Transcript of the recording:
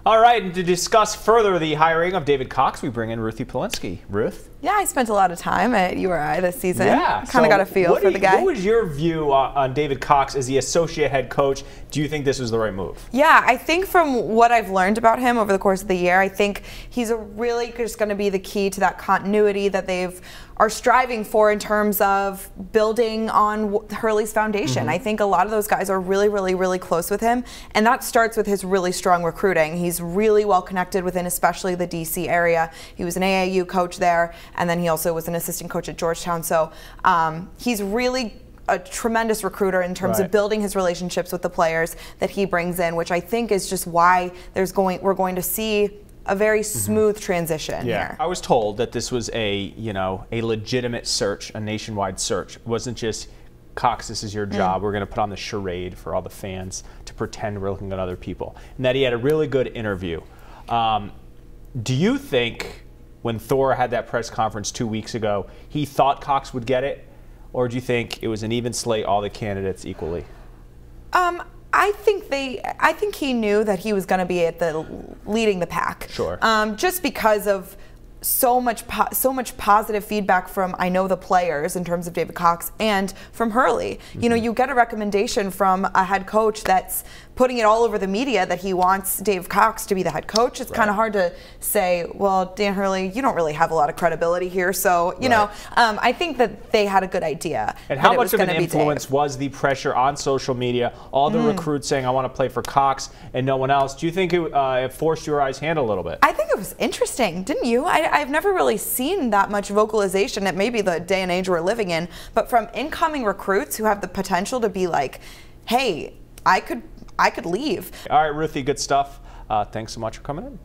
All right, and to discuss further the hiring of David Cox, we bring in Ruthie Polinsky. Ruth? Yeah, I spent a lot of time at URI this season. Yeah. Kind of got a feel for the guy. What was your view on David Cox as the associate head coach? Do you think this was the right move? Yeah, I think from what I've learned about him over the course of the year, I think he's really just going to be the key to that continuity that are striving for in terms of building on Hurley's foundation. I think a lot of those guys are really close with him, and that starts with his really strong recruiting. He's really well connected within especially the DC area. He was an AAU coach there, and then he also was an assistant coach at Georgetown. So he's really a tremendous recruiter in terms of building his relationships with the players that he brings in, which I think is just why we're going to see a very smooth transition here. I was told that this was a legitimate search, a nationwide search. It wasn't just, Cox, this is your job. We're going to put on the charade for all the fans to pretend we're looking at other people. And that he had a really good interview. Do you think when Thor had that press conference 2 weeks ago, he thought Cox would get it? Or do you think it was an even slate, all the candidates equally? I think he knew that he was going to be leading the pack. Sure. Just because of so much positive feedback from, I know, the players in terms of David Cox and from Hurley. You know, you get a recommendation from a head coach that's putting it all over the media that he wants Dave Cox to be the head coach. It's kind of hard to say, well, Dan Hurley, you don't really have a lot of credibility here. So, you know, I think that they had a good idea. And how much of an influence was the pressure on social media, all the recruits saying, I want to play for Cox and no one else? Do you think it forced your eyes hand a little bit? I think it was interesting, didn't you? I've never really seen that much vocalization. It may be the day and age we're living in, but from incoming recruits who have the potential to be like, hey, I could leave. All right, Ruthie, good stuff. Thanks so much for coming in.